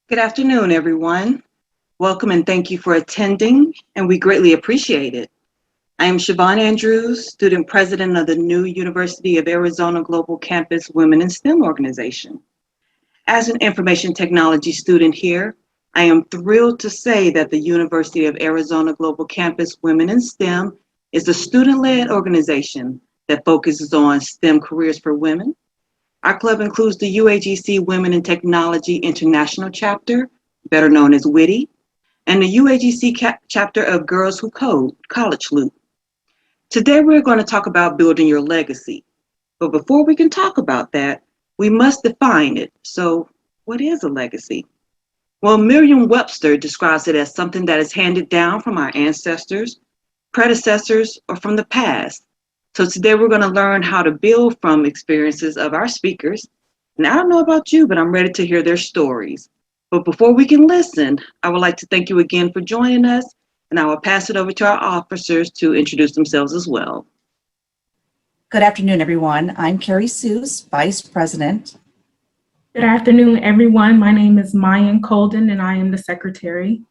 Good afternoon, everyone. Welcome and thank you for attending, and we greatly appreciate it. I am Siobhan Andrews, student president of the new University of Arizona Global Campus Women in STEM organization. As an information technology student here, I am thrilled to say that the University of Arizona Global Campus Women in STEM is a student-led organization that focuses on STEM careers for women. Our club includes the UAGC Women in Technology International Chapter, better known as WITI, and the UAGC chapter of Girls Who Code, College Loop. Today we're going to talk about building your legacy. But before we can talk about that, we must define it. So what is a legacy? Well, Merriam-Webster describes it as something that is handed down from our ancestors, predecessors, or from the past. So today we're going to learn how to build from experiences of our speakers. And I don't know about you, but I'm ready to hear their stories. But before we can listen, I would like to thank you again for joining us, and I will pass it over to our officers to introduce themselves as well. Good afternoon, everyone. I'm Carrie Seuss, Vice President. Good afternoon, everyone. My name is Mayan Colden, and I am the Secretary.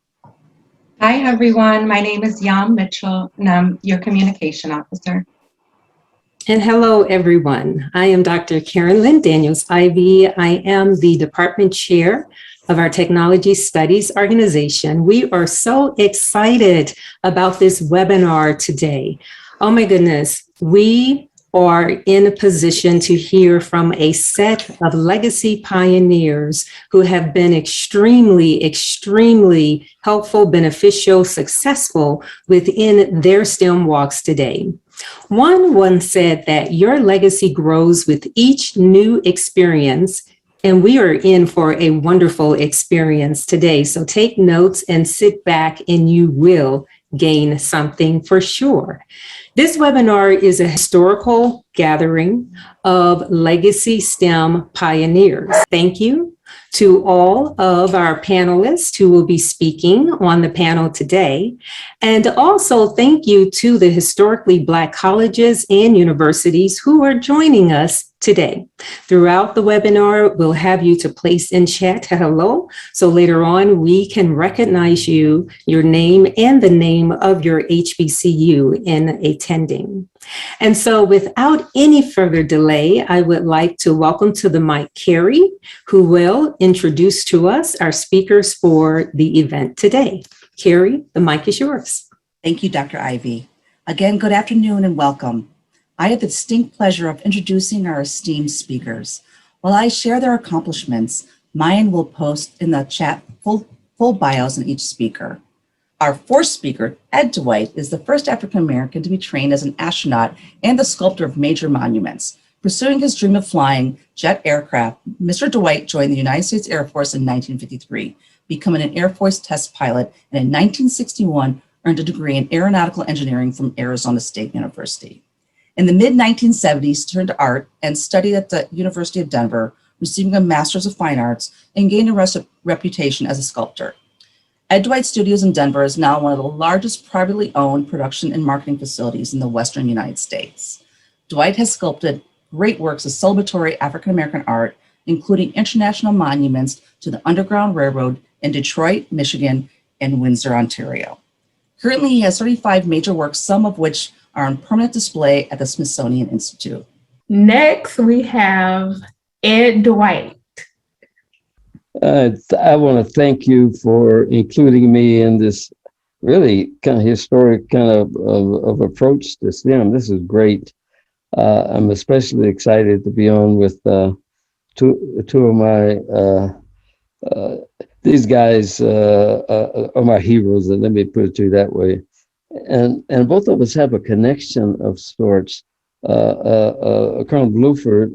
Hi, everyone. My name is Yam Mitchell, and I'm your Communication Officer. And hello, everyone. I am Dr. Karen Lynn Daniels-Ivy. I am the Department Chair of our Technology Studies organization. We are so excited about this webinar today. Oh my goodness, we are in a position to hear from a set of legacy pioneers who have been extremely helpful, beneficial, successful within their STEM walks today. One once said that your legacy grows with each new experience, and we are in for a wonderful experience today. So take notes and sit back and you will gain something for sure. This webinar is a historical gathering of legacy STEM pioneers. Thank you to all of our panelists who will be speaking on the panel today. And also thank you to the historically Black colleges and universities who are joining us today. Throughout the webinar, we'll have you to place in chat hello, so later on we can recognize you, your name, and the name of your HBCU in attending. And so without any further delay, I would like to welcome to the mic Carrie, who will introduce to us our speakers for the event today. Carrie, the mic is yours. Thank you, Dr. Ivy. Again, good afternoon and welcome. I have the distinct pleasure of introducing our esteemed speakers. While I share their accomplishments, Mayan will post in the chat full bios on each speaker. Our fourth speaker, Ed Dwight, is the first African-American to be trained as an astronaut and the sculptor of major monuments. Pursuing his dream of flying jet aircraft, Mr. Dwight joined the United States Air Force in 1953, becoming an Air Force test pilot, and in 1961 earned a degree in aeronautical engineering from Arizona State University. In the mid-1970s, turned to art and studied at the University of Denver, receiving a Master's of Fine Arts and gained a reputation as a sculptor. Ed Dwight Studios in Denver is now one of the largest privately owned production and marketing facilities in the Western United States. Dwight has sculpted great works of celebratory African-American art, including international monuments to the Underground Railroad in Detroit, Michigan, and Windsor, Ontario. Currently, he has 35 major works, some of which are on permanent display at the Smithsonian Institute. Next, we have Ed Dwight. I want to thank you for including me in this really kind of historic kind of approach to STEM. This is great. I'm especially excited to be on with two of my, these guys are my heroes, and let me put it to you that way. And both of us have a connection of sorts. Colonel Bluford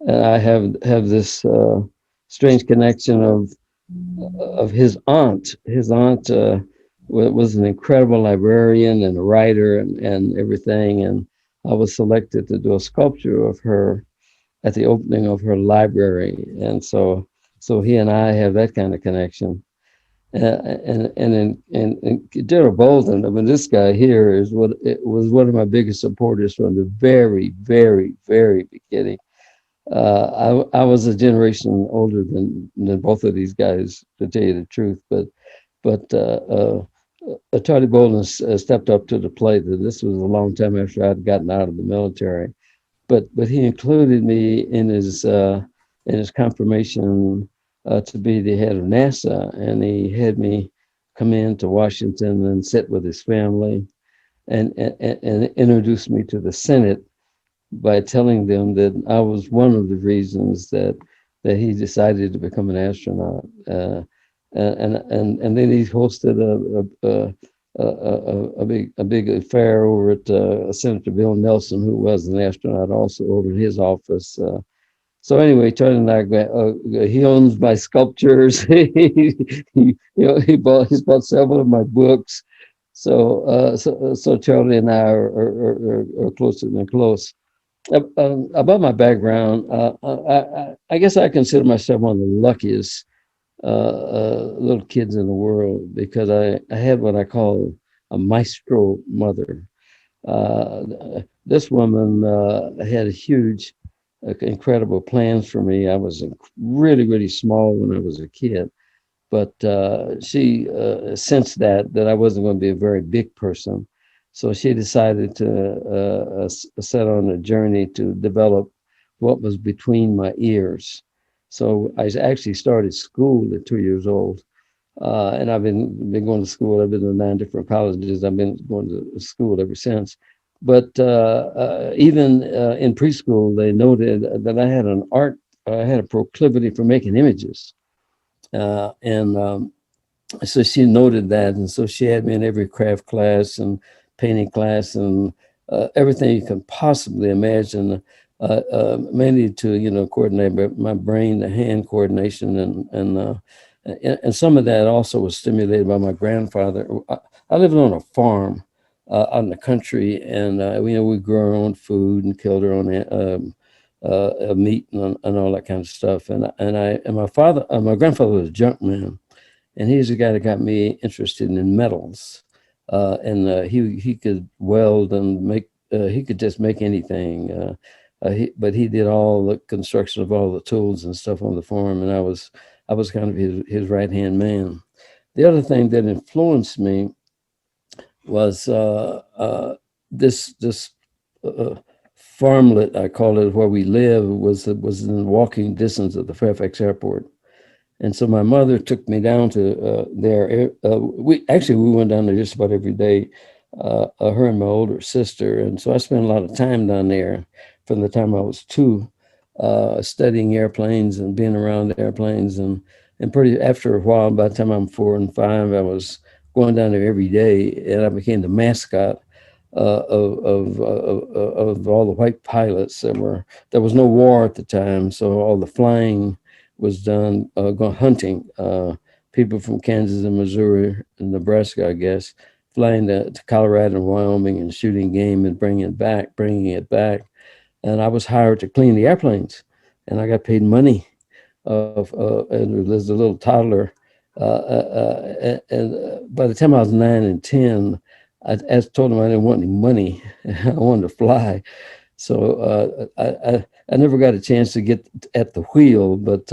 and I have this strange connection of his aunt. His aunt was an incredible librarian and a writer and everything. And I was selected to do a sculpture of her at the opening of her library. And so he and I have that kind of connection. And General Bolden, I mean, this guy here was one of my biggest supporters from the very beginning. I was a generation older than both of these guys, to tell you the truth. But Charlie Bolden stepped up to the plate. This was a long time after I'd gotten out of the military. But he included me in his confirmation to be the head of NASA, and he had me come in to Washington and sit with his family, and introduced me to the Senate by telling them that I was one of the reasons that he decided to become an astronaut. And then he hosted a big affair over at Senator Bill Nelson, who was an astronaut also, over in his office. So anyway, Charlie and I, he owns my sculptures. He bought several of my books. So Charlie and I are closer than close. About my background, I guess I consider myself one of the luckiest little kids in the world, because I had what I call a maestro mother. This woman had a huge, incredible plans for me. I was really, really small when I was a kid, but she sensed that I wasn't going to be a very big person. So she decided to set on a journey to develop what was between my ears. So I actually started school at 2 years old. And I've been going to school. I've been to 9 different colleges. I've been going to school ever since. But even in preschool, they noted that I had I had a proclivity for making images. So she noted that. And so she had me in every craft class and painting class and everything you can possibly imagine, mainly to, coordinate my brain, the hand coordination, and some of that also was stimulated by my grandfather. I lived on a farm out in the country, and we grew our own food and killed our own meat and all that kind of stuff. And my grandfather was a junk man, and he's the guy that got me interested in metals. He could weld and make. He could just make anything. But he did all the construction of all the tools and stuff on the farm, and I was kind of his right hand man. The other thing that influenced me was this farmlet, I call it, where we live, was in walking distance of the Fairfax Airport. And so my mother took me down to there. We went down there just about every day, her and my older sister. And so I spent a lot of time down there from the time I was 2, studying airplanes and being around airplanes. And after a while, by the time I'm 4 and 5, I was going down there every day, and I became the mascot of all the white pilots. There was no war at the time, so all the flying was done going hunting. People from Kansas and Missouri and Nebraska, I guess, flying to Colorado and Wyoming and shooting game and bringing it back. And I was hired to clean the airplanes, and I got paid money. And there's a little toddler. And by the time I was 9 and 10, I told him I didn't want any money. I wanted to fly. So I never got a chance to get at the wheel, but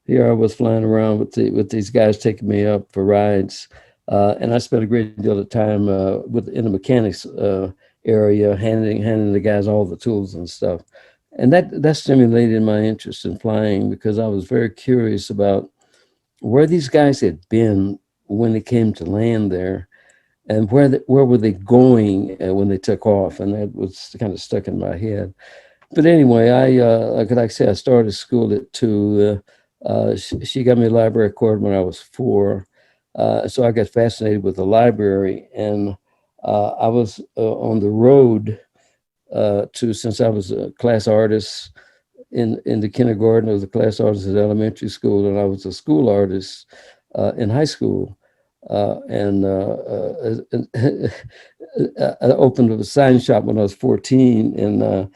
here I was flying around with these guys taking me up for rides. And I spent a great deal of time in the mechanics area, handing the guys all the tools and stuff. And that stimulated my interest in flying, because I was very curious about where these guys had been when they came to land there, and where were they going when they took off. And that was kind of stuck in my head. But anyway, like I said, I started school at 2. She got me a library card when I was 4. So I got fascinated with the library, and I was on the road since I was a class artist in the kindergarten. I was a class artist at elementary school, and I was a school artist in high school. And I opened a sign shop when I was 14, and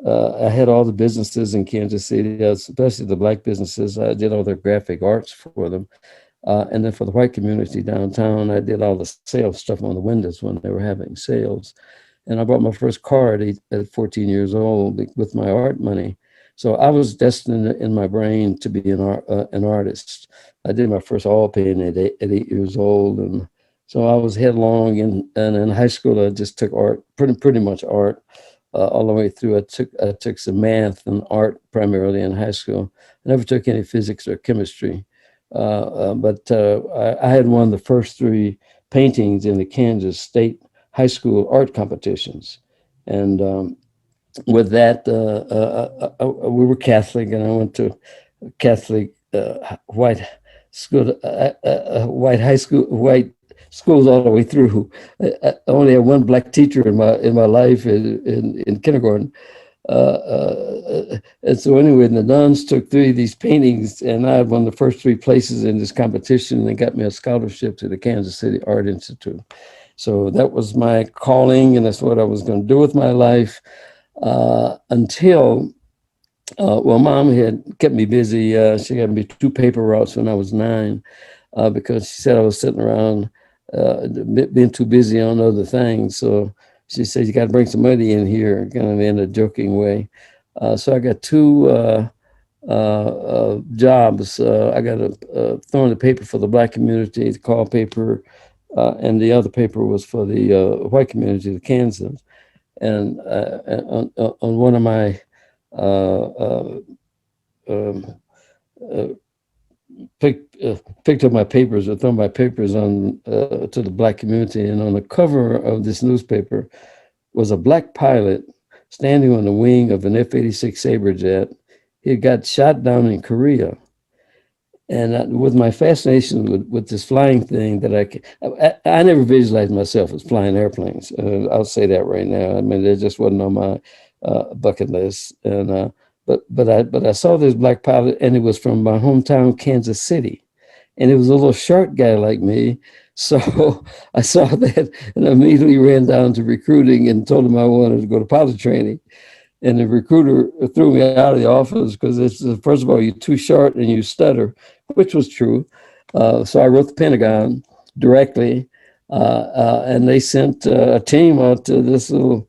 I had all the businesses in Kansas City, especially the Black businesses. I did all their graphic arts for them. And then for the white community downtown, I did all the sales stuff on the windows when they were having sales. And I bought my first car at 14 years old with my art money. So I was destined in my brain to be an artist. I did my first oil painting at 8 years old, and so I was headlong. And in high school, I just took art, pretty much art, all the way through. I took some math and art primarily in high school. I never took any physics or chemistry, but I had won the first 3 paintings in the Kansas State high school art competitions, and with that, we were Catholic, and I went to Catholic white school, white high school, white schools all the way through. I only had one black teacher in my life in kindergarten. And so anyway, the nuns took 3 of these paintings, and I won the first 3 places in this competition and got me a scholarship to the Kansas City Art Institute. So that was my calling, and that's what I was going to do with my life until, well, Mom had kept me busy. She got me 2 paper routes when I was 9 because she said I was sitting around being too busy on other things. So she said, you got to bring some money in here, kind of in a joking way. So I got 2 jobs. I got a throwing the paper for the black community, the call paper, and the other paper was for the white community, the Kansas. And on one of my picked up my papers or thrown my papers on to the black community, and on the cover of this newspaper was a black pilot standing on the wing of an F-86 Sabre jet. He had got shot down in Korea. And with my fascination with this flying thing that I never visualized myself as flying airplanes. I'll say that right now. I mean, it just wasn't on my bucket list. And but I saw this black pilot, and it was from my hometown, Kansas City, and it was a little short guy like me. So I saw that and immediately ran down to recruiting and told him I wanted to go to pilot training. And the recruiter threw me out of the office because it's, first of all, you're too short and you stutter, which was true. So I wrote the Pentagon directly, and they sent a team out to this little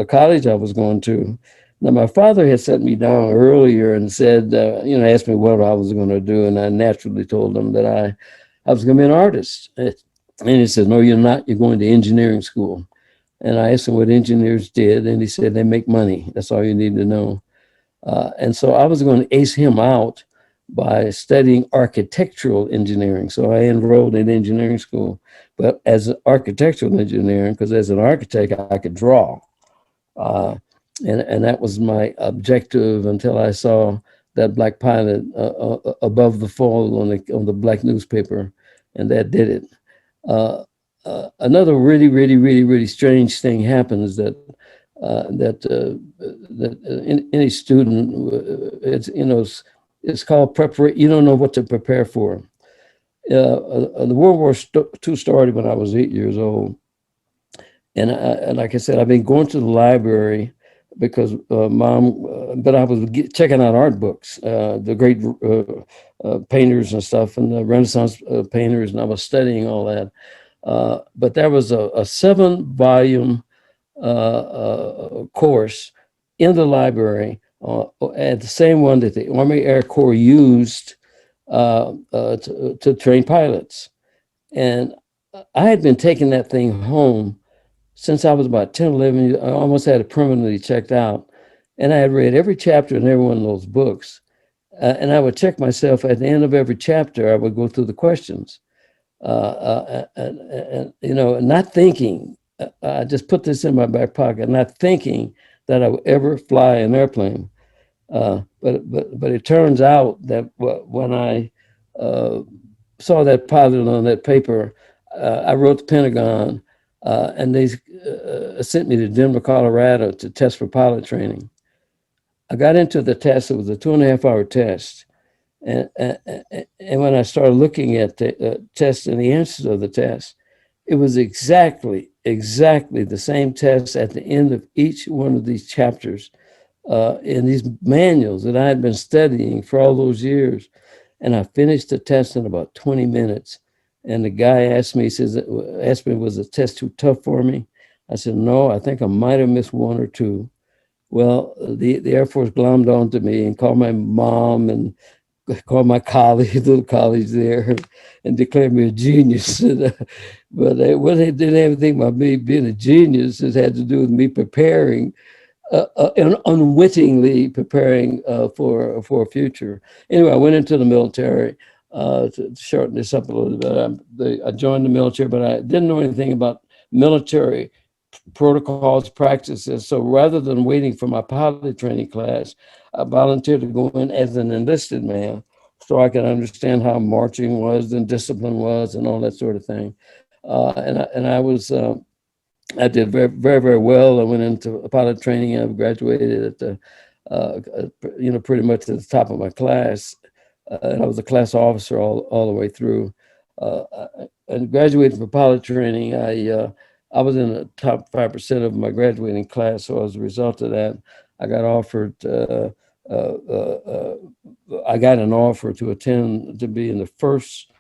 college I was going to. Now, my father had set me down earlier and said, asked me what I was going to do. And I naturally told him that I was going to be an artist. And he said, no, you're not. You're going to engineering school. And I asked him what engineers did, and he said, they make money. That's all you need to know. And so I was going to ace him out by studying architectural engineering. So I enrolled in engineering school, but as an architectural engineering, because as an architect, I could draw. And that was my objective until I saw that black pilot above the fold on the black newspaper, and that did it. Another really strange thing happens that any student, it's called preparation. You don't know what to prepare for. The World War II started when I was 8 years old, and like I said, I've been going to the library because Mom, but I was checking out art books, the great painters and stuff, and the Renaissance painters, and I was studying all that. But there was a 7-volume course in the library, at the same one that the Army Air Corps used to train pilots. And I had been taking that thing home since I was about 10, 11 years. I almost had it permanently checked out. And I had read every chapter in every one of those books. And I would check myself at the end of every chapter. I would go through the questions. Not thinking, I just put this in my back pocket, not thinking that I would ever fly an airplane. But it turns out that when I saw that pilot on that paper, I wrote the Pentagon, and they sent me to Denver, Colorado to test for pilot training. I got into the test. It was a 2.5-hour test. And when I started looking at the test and the answers of the test, it was exactly the same test at the end of each one of these chapters in these manuals that I had been studying for all those years. And I finished the test in about 20 minutes. And the guy asked me, was the test too tough for me? I said, no, I think I might have missed one or two. Well, the Air Force glommed onto me and called my mom and called my college, little college there, and declared me a genius. But what they didn't have anything about me being a genius. It had to do with me preparing, and unwittingly preparing for a future. Anyway, I went into the military. To shorten this up a little bit, I joined the military, but I didn't know anything about military protocols, practices. So rather than waiting for my pilot training class, I volunteered to go in as an enlisted man so I could understand how marching was and discipline was and all that sort of thing. I did very, very, very well. I went into pilot training. I graduated at the, pretty much at the top of my class. And I was a class officer all the way through. And graduated from pilot training, I was in the top 5% of my graduating class. So as a result of that, I got offered, I got an offer to attend, to be in the first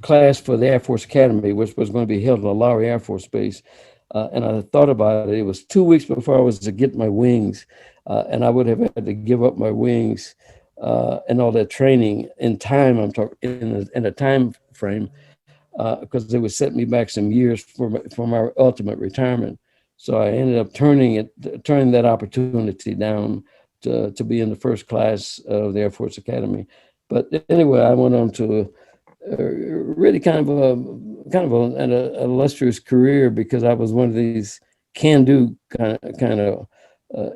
class for the Air Force Academy, which was going to be held at Lowry Air Force Base. And I thought about it. It was 2 weeks before I was to get my wings. And I would have had to give up my wings and all that training in time. I'm talking in a time frame, because they would set me back some years for my ultimate retirement. So I ended up turning that opportunity down to be in the first class of the Air Force Academy. But anyway, I went on to really kind of an illustrious career, because I was one of these can-do kind of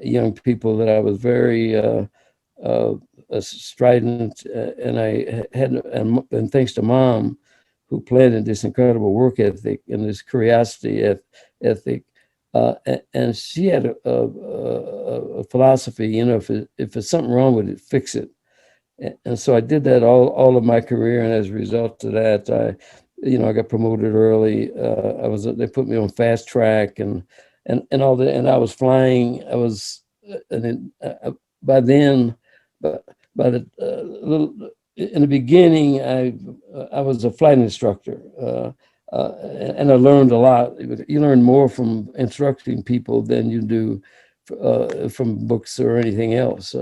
young people that I was very strident, and I had, and thanks to Mom, who planted this incredible work ethic and this curiosity ethic, and she had a philosophy, if there's something wrong with it, fix it. And so I did that all of my career, and as a result of that, I got promoted early. They put me on fast track and all that, and I was flying. I was, and then by then, by the in the beginning, I was a flight instructor, and I learned a lot. You learn more from instructing people than you do from books or anything else.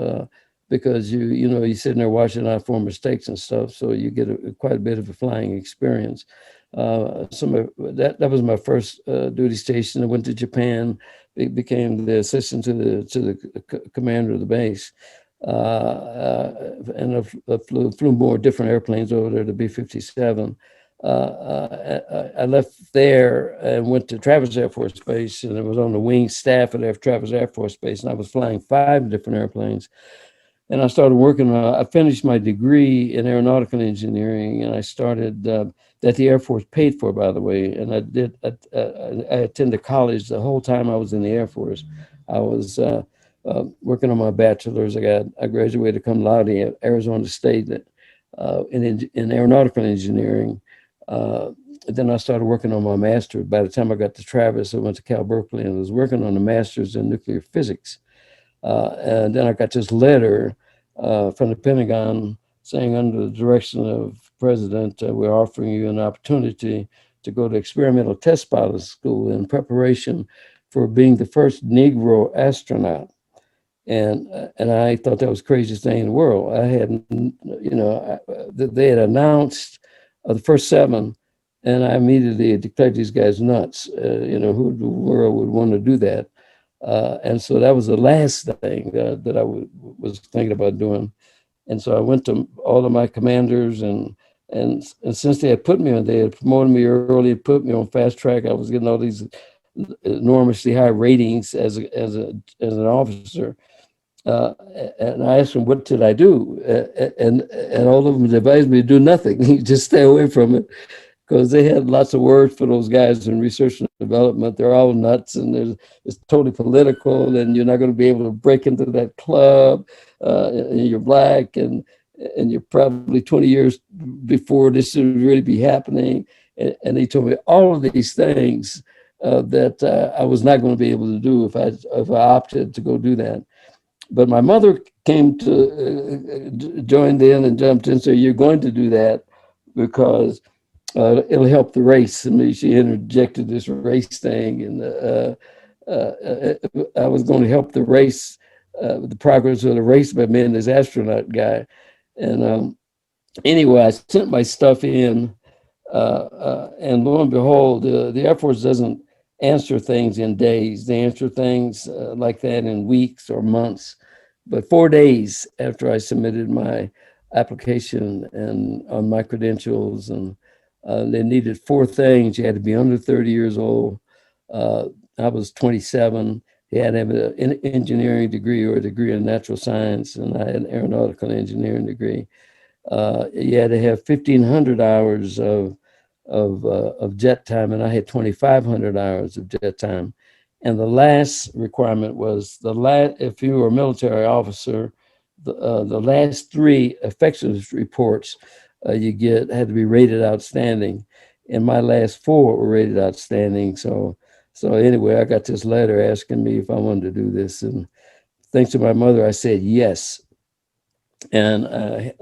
Because you're sitting there watching out for mistakes and stuff, so you get quite a bit of a flying experience. That was my first duty station. I went to Japan, became the assistant to the commander of the base, and I flew more different airplanes over there, to B-57. I left there and went to Travis Air Force Base, and I was on the wing staff at Travis Air Force Base, and I was flying 5 different airplanes. And I started working, I finished my degree in aeronautical engineering, and I started, that the Air Force paid for, by the way. And I attended college the whole time I was in the Air Force. I was working on my bachelor's. I graduated cum laude at Arizona State in aeronautical engineering. Then I started working on my master's. By the time I got to Travis, I went to Cal Berkeley and was working on a master's in nuclear physics. And then I got this letter from the Pentagon saying, under the direction of President, we're offering you an opportunity to go to experimental test pilot school in preparation for being the first Negro astronaut. And I thought that was the craziest thing in the world. I hadn't, they had announced the first 7, and I immediately declared these guys nuts. Who in the world would want to do that? And so that was the last thing that I was thinking about doing. And so I went to all of my commanders, and since they had promoted me early, put me on fast track. I was getting all these enormously high ratings as an officer. And I asked them, what did I do? And all of them advised me to do nothing, just stay away from it. Because they had lots of words for those guys in research and development. They're all nuts, and it's totally political, and you're not going to be able to break into that club. And you're black, and you're probably 20 years before this would really be happening. And they told me all of these things that I was not going to be able to do if I opted to go do that. But my mother came to joined in and jumped in, so you're going to do that because it'll help the race. I mean, she interjected this race thing, and I was going to help the race, the progress of the race by being this astronaut guy. And anyway, I sent my stuff in, and lo and behold, the Air Force doesn't answer things in days. They answer things like that in weeks or months. But 4 days after I submitted my application and on my credentials, and they needed four things. You had to be under 30 years old. I was 27. You had to have an engineering degree or a degree in natural science, and I had an aeronautical engineering degree. You had to have 1,500 hours of jet time, and I had 2,500 hours of jet time. And the last requirement was if you were a military officer, the last three effectiveness reports you get had to be rated outstanding, and my last four were rated outstanding. So anyway, I got this letter asking me if I wanted to do this, and thanks to my mother, I said yes. And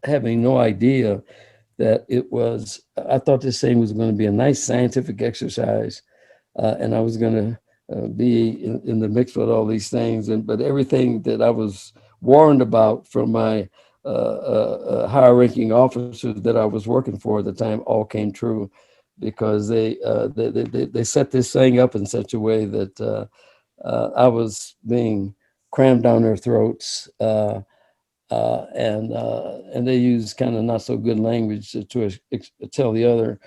having no idea that I thought this thing was going to be a nice scientific exercise, and I was going to be in the mix with all these things. But everything that I was warned about from my higher ranking officers that I was working for at the time all came true, because they set this thing up in such a way that I was being crammed down their throats. And they use kind of not so good language to tell the other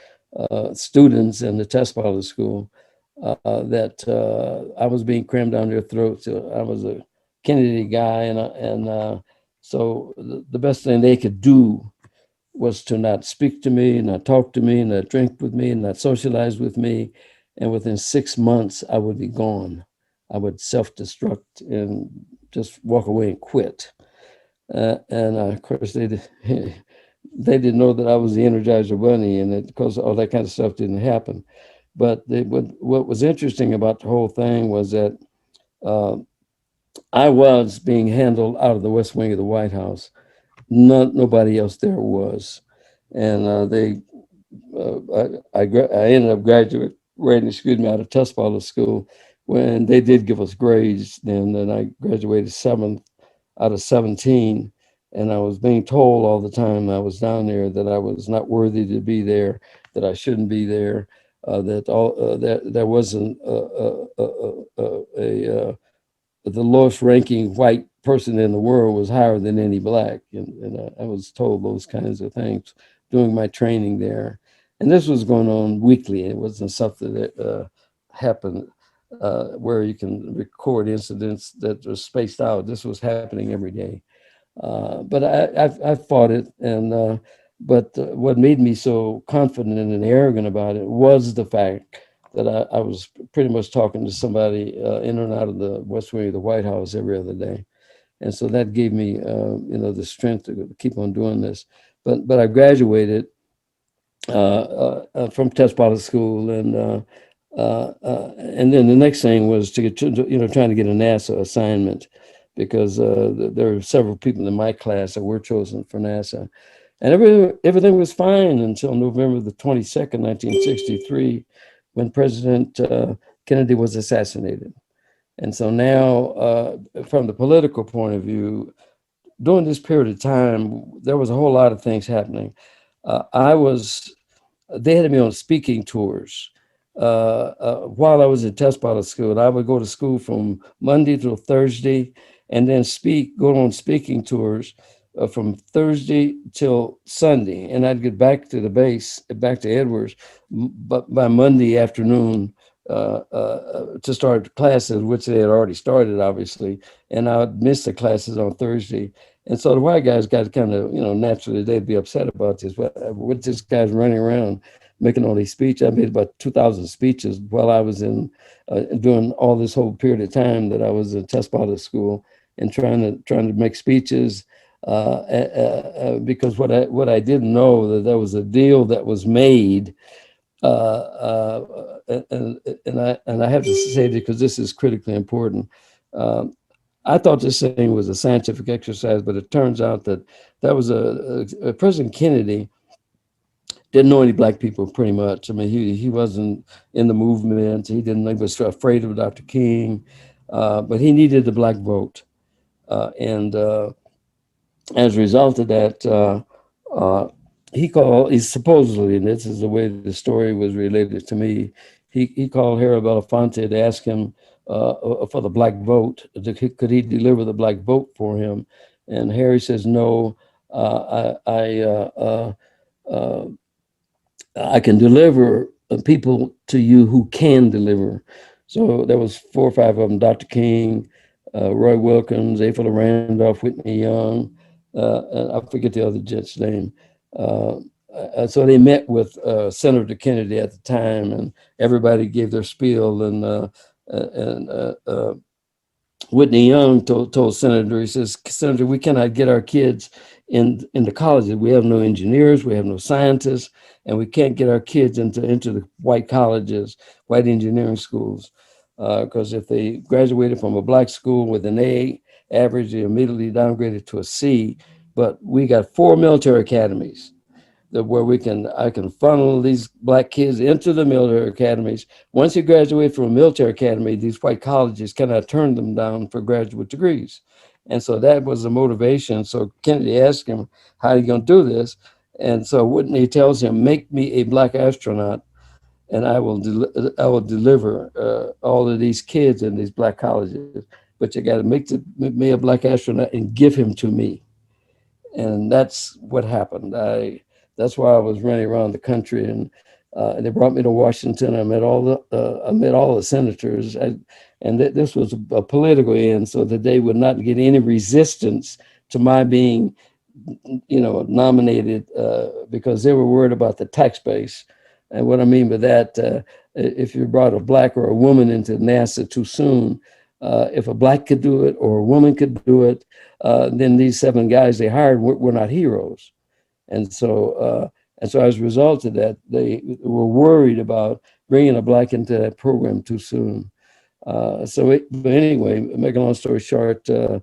students in the test pilot school that I was being crammed down their throats. I was a Kennedy guy, and so the best thing they could do was to not speak to me, not talk to me, not drink with me, not socialize with me. And within 6 months, I would be gone. I would self-destruct and just walk away and quit. And of course, they didn't know that I was the Energizer Bunny, and because all that kind of stuff didn't happen. But what was interesting about the whole thing was that I was being handled out of the West Wing of the White House. Nobody else there was, and I ended up graduating, out of test pilot school when they did give us grades. Then I graduated 7th out of 17, and I was being told all the time I was down there that I was not worthy to be there, that I shouldn't be there, that there wasn't the lowest ranking white person in the world was higher than any black, and I was told those kinds of things during my training there. And this was going on weekly. It wasn't something that happened where you can record incidents that were spaced out. This was happening every day. But I fought it, and but what made me so confident and arrogant about it was the fact that I was pretty much talking to somebody in and out of the West Wing of the White House every other day. And so that gave me, the strength to keep on doing this. But I graduated from test pilot school, and then the next thing was to get trying to get a NASA assignment, because there were several people in my class that were chosen for NASA, and everything was fine until November the 22nd, 1963, when President Kennedy was assassinated. And so now, from the political point of view, during this period of time, there was a whole lot of things happening. They had me on speaking tours while I was in test pilot school. I would go to school from Monday till Thursday, and then go on speaking tours from Thursday till Sunday. And I'd get back to the base, back to Edwards, but by Monday afternoon to start classes, which they had already started, obviously. And I would miss the classes on Thursday. And so the white guys got kind of, naturally, they'd be upset about this. What this guy's running around making all these speeches. I made about 2,000 speeches while I was doing all this whole period of time that I was in test pilot school, and trying to make speeches. Because what I didn't know, that there was a deal that was made, and I have to say this because this is critically important. I thought this thing was a scientific exercise, but it turns out that was President Kennedy didn't know any black people pretty much. I mean, he wasn't in the movement. He was afraid of Dr. King, but he needed the black vote. And as a result of that, he supposedly, and this is the way the story was related to me, he called Harry Belafonte to ask him for the black vote. Could he deliver the black vote for him? And Harry says, no, I can deliver people to you who can deliver. So there was 4 or 5 of them: Dr. King, Roy Wilkins, Ethel Randolph, Whitney Young, and I forget the other judge's name. So they met with Senator Kennedy at the time, and everybody gave their spiel. And Whitney Young told Senator, he says, Senator, we cannot get our kids in the colleges. We have no engineers, we have no scientists, and we can't get our kids into the white colleges, white engineering schools. Because if they graduated from a black school with an A average, they immediately downgraded to a C. But we got 4 military academies where I can funnel these black kids into the military academies. Once you graduate from a military academy, these white colleges cannot turn them down for graduate degrees. And so that was the motivation. So Kennedy asked him, how are you going to do this? And so Whitney tells him, make me a black astronaut, and I will deliver all of these kids in these black colleges. But you got to make me a black astronaut and give him to me. And that's what happened. That's why I was running around the country, and they brought me to Washington. I met all the senators, this was a political end, so that they would not get any resistance to my being, nominated, because they were worried about the tax base. And what I mean by that, if you brought a black or a woman into NASA too soon, if a black could do it or a woman could do it, then these 7 guys they hired were not heroes. And so as a result of that, they were worried about bringing a black into that program too soon. But anyway, make a long story short, the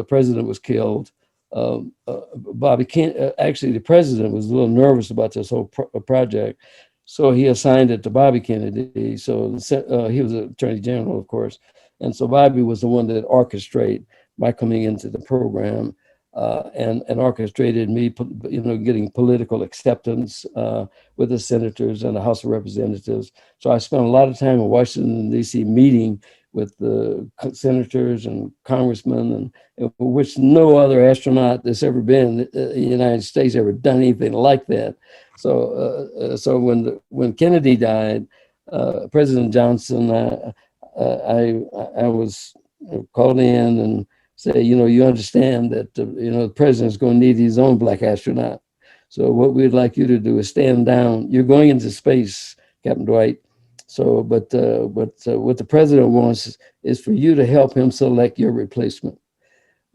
president was killed. Bobby Kennedy, actually, the president was a little nervous about this whole project, so he assigned it to Bobby Kennedy. So he was the Attorney General, of course, and so Bobby was the one that orchestrated my coming into the program. And orchestrated me, getting political acceptance with the senators and the House of Representatives. So I spent a lot of time in Washington, D.C. meeting with the senators and congressmen, and which no other astronaut that's ever been in the United States ever done anything like that. So when Kennedy died, President Johnson, I was called in and say, you understand that, the president's going to need his own black astronaut. So what we'd like you to do is stand down. You're going into space, Captain Dwight. So, but what the president wants is for you to help him select your replacement.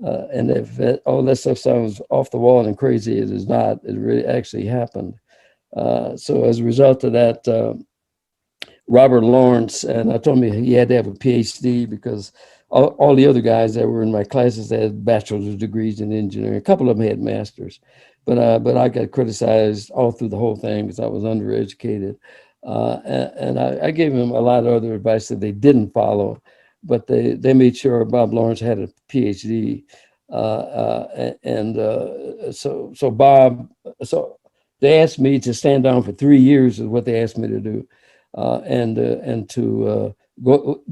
And if all that stuff sounds off the wall and crazy, it is not. It really actually happened. So as a result of that, Robert Lawrence, and I told him he had to have a PhD because all the other guys that were in my classes had bachelor's degrees in engineering. A couple of them had masters, but I got criticized all through the whole thing because I was undereducated. And I gave him a lot of other advice that they didn't follow, but they made sure Bob Lawrence had a PhD. So they asked me to stand down for 3 years is what they asked me to do. And to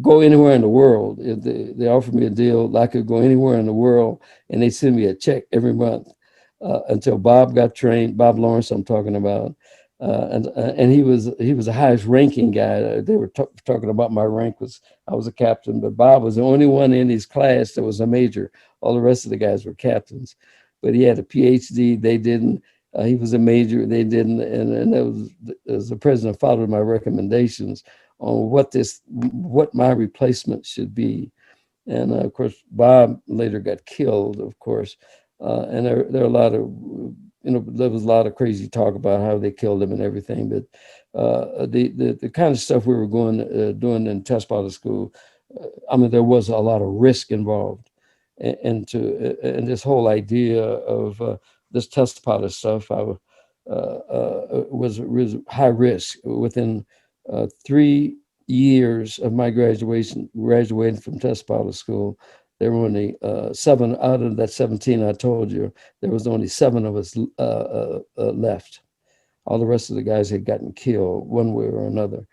go anywhere in the world. They offered me a deal, I could go anywhere in the world, and they send me a check every month until Bob got trained. Bob Lawrence, I'm talking about, and he was the highest ranking guy. They were talking about my rank I was a captain, but Bob was the only one in his class that was a major. All the rest of the guys were captains, but he had a PhD. They didn't. He was a major, they didn't, and that was, as the president followed my recommendations on what my replacement should be. And of course, Bob later got killed, of course, and there are a lot of, there was a lot of crazy talk about how they killed him and everything, but the kind of stuff we were doing in test pilot school, there was a lot of risk involved, and this whole idea of this test pilot stuff. was high risk. Within 3 years of my graduating from test pilot school, there were only 7 out of that 17 I told you. There was only 7 of us left. All the rest of the guys had gotten killed one way or another.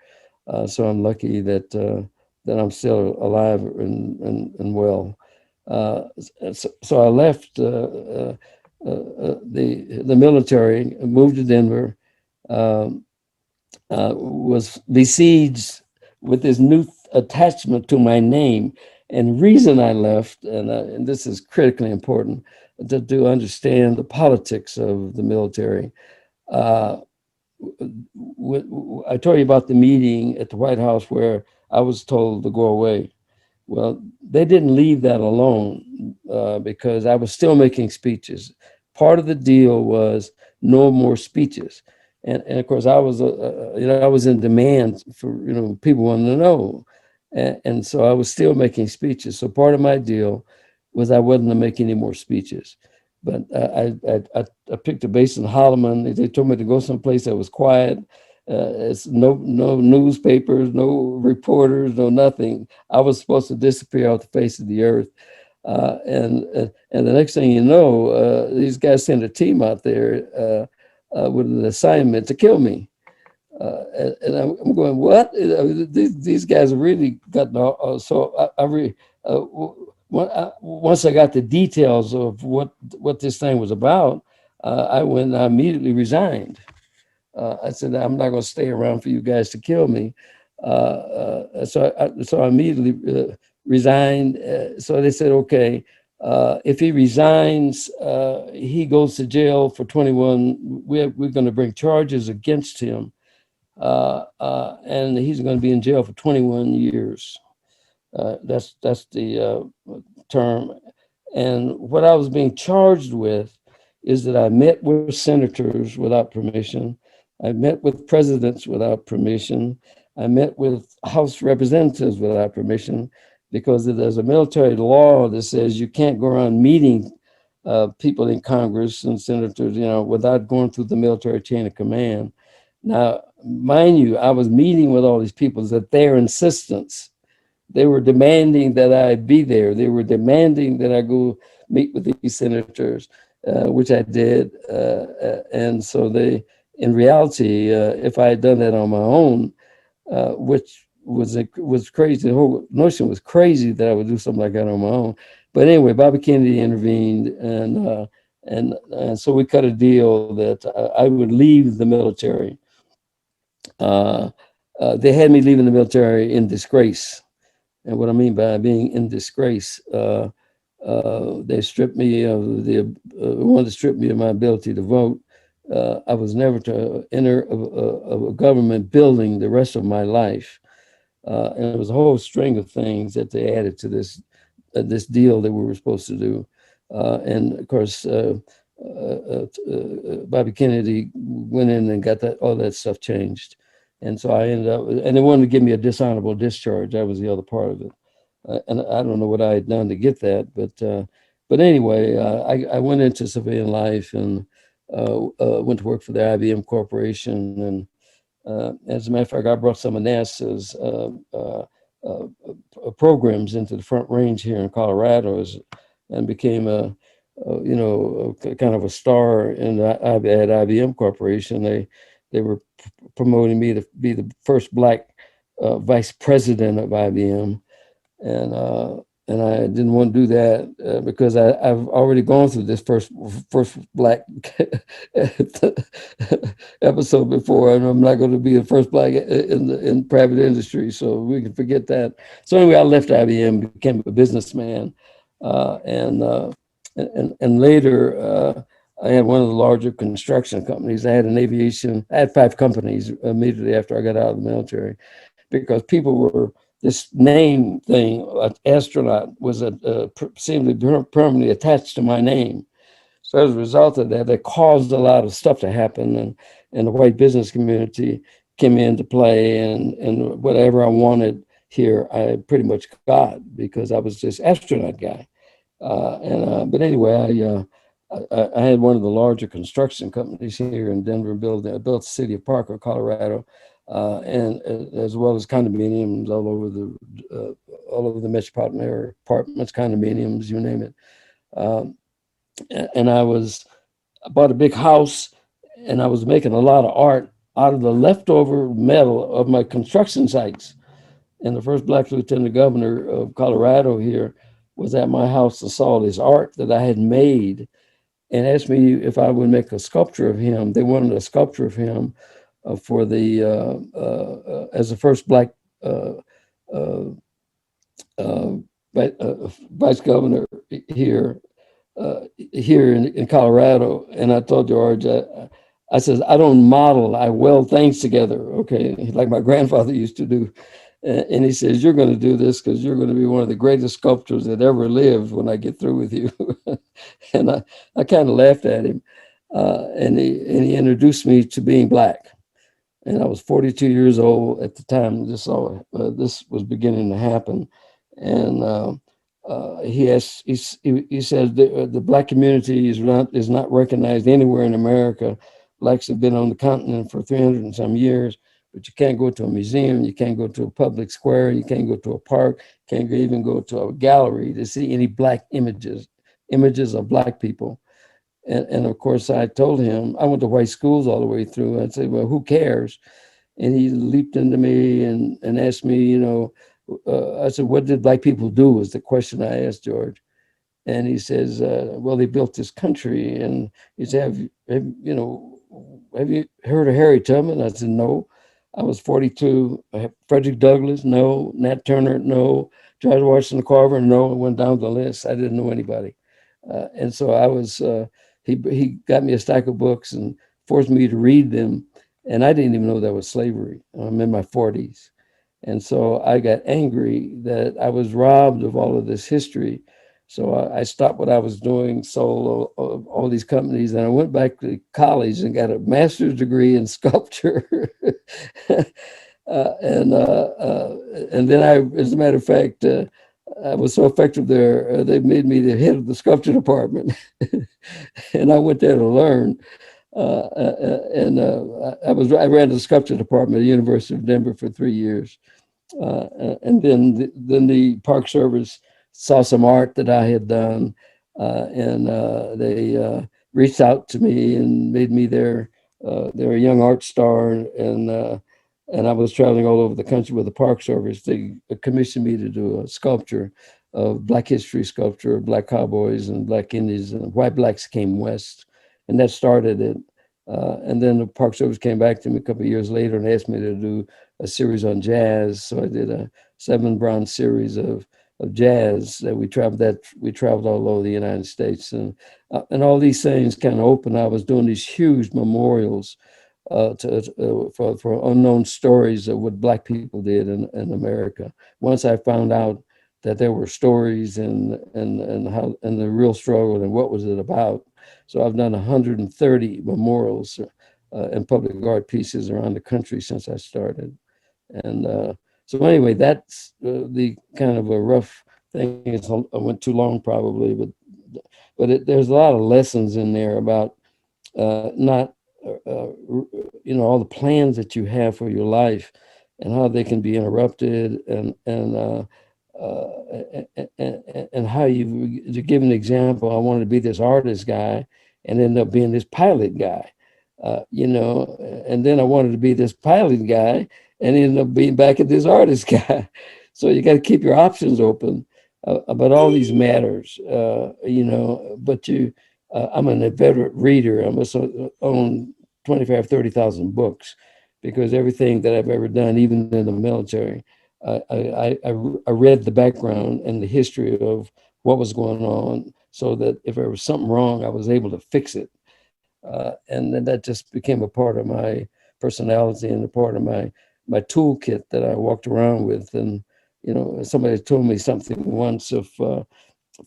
So I'm lucky that I'm still alive and well. So I left the military, moved to Denver, was besieged with this new attachment to my name. And reason I left, and this is critically important, to understand the politics of the military. I told you about the meeting at the White House where I was told to go away. Well, they didn't leave that alone because I was still making speeches. Part of the deal was no more speeches. And of course, I was I was in demand for, people wanted to know. And so I was still making speeches. So part of my deal was I wasn't to make any more speeches. But I picked a base in Holloman. They told me to go someplace that was quiet. It's no newspapers, no reporters, no nothing. I was supposed to disappear off the face of the earth. And the next thing you know, these guys sent a team out there with an assignment to kill me. And I'm going, what? These guys really got no. So once I got the details of what this thing was about, I immediately resigned. I said, I'm not going to stay around for you guys to kill me. So I immediately resigned. So they said, okay, if he resigns, he goes to jail for 21. We're going to bring charges against him. And he's going to be in jail for 21 years. That's the term. And what I was being charged with is that I met with senators without permission. I met with presidents without permission. I met with House representatives without permission, because there's a military law that says you can't go around meeting people in Congress and senators, without going through the military chain of command. Now, mind you, I was meeting with all these people at their insistence. They were demanding that I be there. They were demanding that I go meet with these senators, which I did. And so in reality, if I had done that on my own, which was crazy, the whole notion was crazy that I would do something like that on my own. But anyway, Bobby Kennedy intervened, and so we cut a deal that I would leave the military. They had me leaving the military in disgrace. And what I mean by being in disgrace, they stripped me of wanted to strip me of my ability to vote. I was never to enter a government building the rest of my life. And it was a whole string of things that they added to this deal that we were supposed to do. And of course, Bobby Kennedy went in and got all that stuff changed. And so I ended up, and they wanted to give me a dishonorable discharge. That was the other part of it. And I don't know what I had done to get that, but anyway, I went into civilian life and went to work for the IBM Corporation. And as a matter of fact, I brought some of NASA's programs into the Front Range here in Colorado and became a kind of a star at IBM Corporation. They were promoting me to be the first Black vice president of IBM, and I didn't want to do that because I've already gone through this first Black episode before, and I'm not going to be the first Black in private industry, so we can forget that. So anyway, I left IBM, became a businessman, and later. I had one of the larger construction companies. I had 5 companies immediately after I got out of the military, because people were, this name thing, astronaut, was seemed to be permanently attached to my name. So as a result of that caused a lot of stuff to happen, and the white business community came into play, and whatever I wanted here, I pretty much got, because I was this astronaut guy. But anyway, I had one of the larger construction companies here in Denver built the city of Parker, Colorado, and as well as condominiums all over the metropolitan area, apartments, condominiums, you name it. And I bought a big house, and I was making a lot of art out of the leftover metal of my construction sites. And the first Black lieutenant governor of Colorado here was at my house and saw this art that I had made and asked me if I would make a sculpture of him. They wanted a sculpture of him for the as the first Black vice governor here in Colorado. And I told George, I said, I don't model, I weld things together, okay, like my grandfather used to do. And he says, you're going to do this because you're going to be one of the greatest sculptors that ever lived when I get through with you. And I kind of laughed at him. And he introduced me to being Black. And I was 42 years old at the time this was beginning to happen. And he said the Black community is not recognized anywhere in America. Blacks have been on the continent for 300 and some years, but you can't go to a museum, you can't go to a public square, you can't go to a park, can't even go to a gallery to see any Black images of Black people. And of course, I told him, I went to white schools all the way through. I'd say, well, who cares? And he leaped into me and asked me, I said, what did Black people do was the question I asked George. And he says, well, they built this country. And he said, have you heard of Harry Tubman? I said, no. I was 42. Frederick Douglass, no. Nat Turner, no. George Washington Carver, no. I went down the list. I didn't know anybody. And so I was, he got me a stack of books and forced me to read them. And I didn't even know that was slavery. I'm in my 40s. And so I got angry that I was robbed of all of this history. So I stopped what I was doing, sold all these companies, and I went back to college and got a master's degree in sculpture. And then as a matter of fact, I was so effective there, they made me the head of the sculpture department. And I went there to learn. I ran the sculpture department at the University of Denver for 3 years. And then the Park Service saw some art that I had done, and they reached out to me and made me their young art star. And I was traveling all over the country with the Park Service. They commissioned me to do a sculpture of Black history sculpture, Black cowboys and Black Indians, and white Blacks came west. And that started it. And then the Park Service came back to me a couple of years later and asked me to do a series on jazz. So I did a 7 bronze series of jazz that we traveled all over the United States, and all these things kind of opened. I was doing these huge memorials for unknown stories of what Black people did in America. Once I found out that there were stories and the real struggle and what was it about. So I've done 130 memorials and public art pieces around the country since I started. And so anyway, that's the kind of a rough thing. I went too long probably, but there's a lot of lessons in there about not, all the plans that you have for your life and how they can be interrupted, and how to give an example. I wanted to be this artist guy and end up being this pilot guy, and then I wanted to be this pilot guy and ended up being back at this artist guy. So you got to keep your options open about all these matters, but I'm an inveterate reader. I must own 25, 30,000 books, because everything that I've ever done, even in the military, I read the background and the history of what was going on, so that if there was something wrong, I was able to fix it. And then that just became a part of my personality and a part of my toolkit that I walked around with. And, somebody told me something once of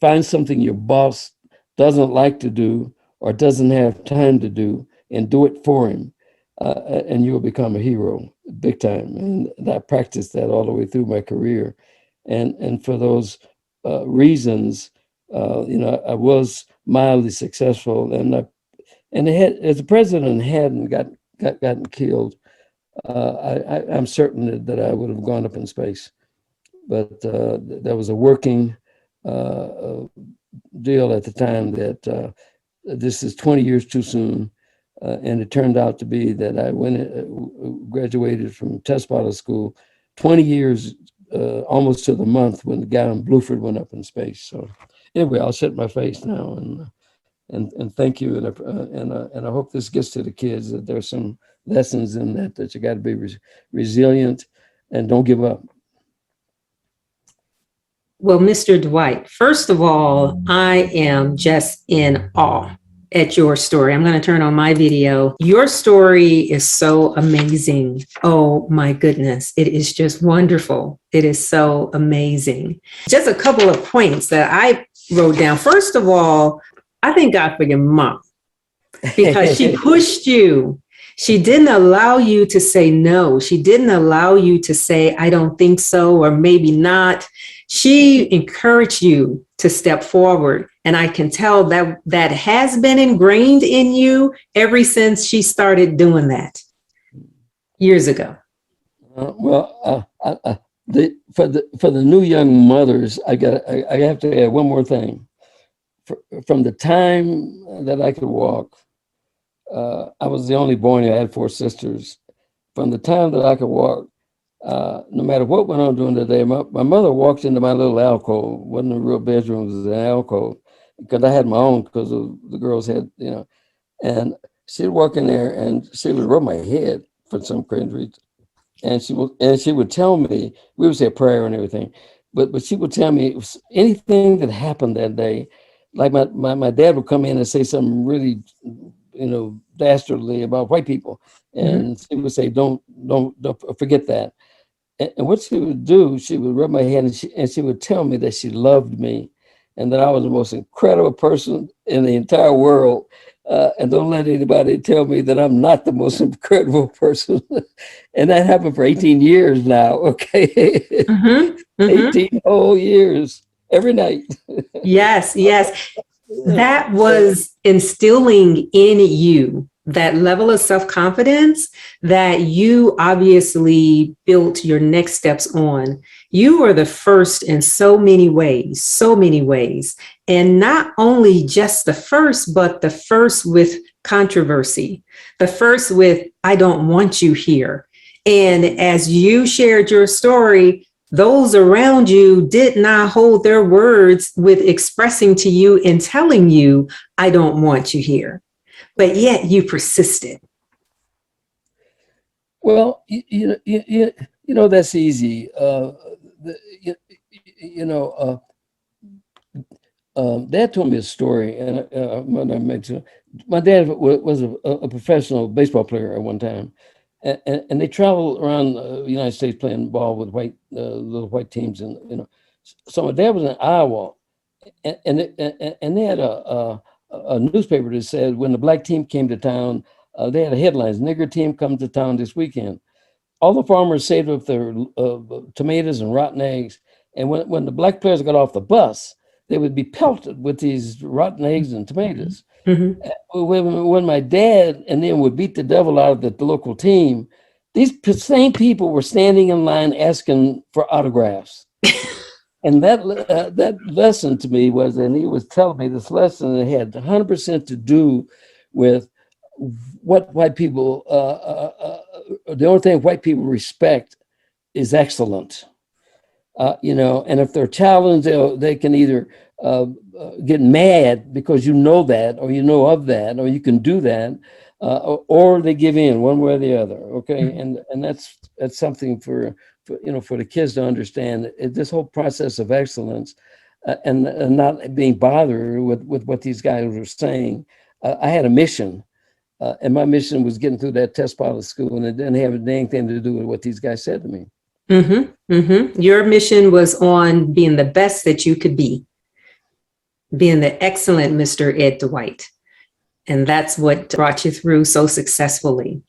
find something your boss doesn't like to do or doesn't have time to do and do it for him. And you'll become a hero big time. And I practiced that all the way through my career. And for those reasons, I was mildly successful, and as the president hadn't gotten killed, I'm certain that I would have gone up in space. But there was a working deal at the time that this is 20 years too soon. And it turned out to be that I graduated from test pilot school 20 years, almost to the month, when the guy in Bluford went up in space. So anyway, I'll set my face now, and thank you. And I hope this gets to the kids, that there's some lessons in that you got to be resilient and don't give up. Well, Mr. Dwight, first of all, I am just in awe at your story. I'm going to turn on my video. Your story is so amazing. Oh my goodness. It is just wonderful. It is so amazing. Just a couple of points that I wrote down. First of all, I thank God for your mom, because she pushed you. She didn't allow you to say no. She didn't allow you to say, I don't think so, or maybe not. She encouraged you to step forward. And I can tell that has been ingrained in you ever since she started doing that years ago. For the new young mothers, I have to add one more thing. From the time that I could walk, I was the only boy. I had 4 sisters. From the time that I could walk, no matter what went on during the day, my mother walked into my little alcove. Wasn't a real bedroom, it was an alcove, because I had my own, because the girls had, and she'd walk in there and she would rub my head for some crazy reason. And she would tell me, we would say a prayer and everything, but she would tell me anything that happened that day. Like my dad would come in and say something really, dastardly about white people. And she would say, don't forget that. And what she would do, she would rub my head and she would tell me that she loved me and that I was the most incredible person in the entire world. And don't let anybody tell me that I'm not the most incredible person. And that happened for 18 years now, okay? 18 whole years, every night. Yes. That was instilling in you that level of self-confidence that you obviously built your next steps on. You were the first in so many ways. And not only just the first, but the first with controversy, the first with, I don't want you here. And as you shared your story, those around you did not hold their words with expressing to you and telling you, I don't want you here. But yet you persisted. Well, that's easy. Dad told me a story, and my dad was a professional baseball player at one time, and they traveled around the United States playing ball with little white teams, and so my dad was in Iowa, and they had a newspaper that said when the black team came to town, they had headlines: "Nigger team comes to town this weekend." All the farmers saved up their tomatoes and rotten eggs, and when the black players got off the bus, they would be pelted with these rotten eggs and tomatoes. When my dad and them would beat the devil out of the local team, these same people were standing in line asking for autographs. And that lesson to me was, and he was telling me this lesson that had 100% to do with what white people, the only thing white people respect is excellence. And if they're challenged, they can either get mad because you know that, or you know of that, or you can do that, or they give in one way or the other. Okay, and that's something for the kids to understand. This whole process of excellence, and not being bothered with what these guys were saying. I had a mission, and my mission was getting through that test pilot school, and it didn't have a dang thing to do with what these guys said to me. Your mission was on being the best that you could be, being the excellent Mr. Ed Dwight. And that's what brought you through so successfully.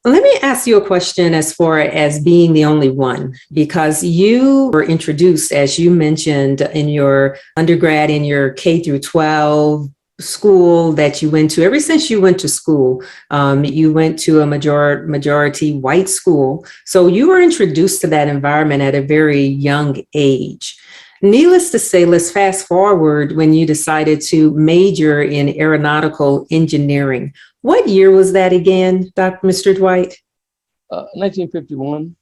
Let me ask you a question as far as being the only one, because you were introduced, as you mentioned, in your undergrad, in your K through 12 school that you went to. Ever since you went to school, you went to a majority white school. So you were introduced to that environment at a very young age. Needless to say, let's fast forward when you decided to major in aeronautical engineering. What year was that again, Mr. Dwight? 1951.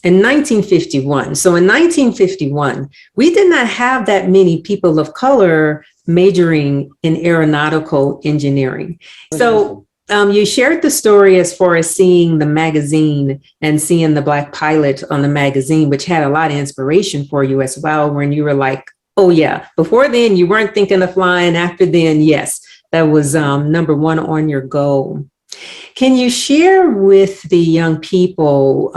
In 1951. So in 1951, we did not have that many people of color majoring in aeronautical engineering. So you shared the story as far as seeing the magazine and seeing the Black pilot on the magazine, which had a lot of inspiration for you as well, when you were like, oh yeah, before then you weren't thinking of flying. After then, yes, that was number one on your goal. Can you share with the young people,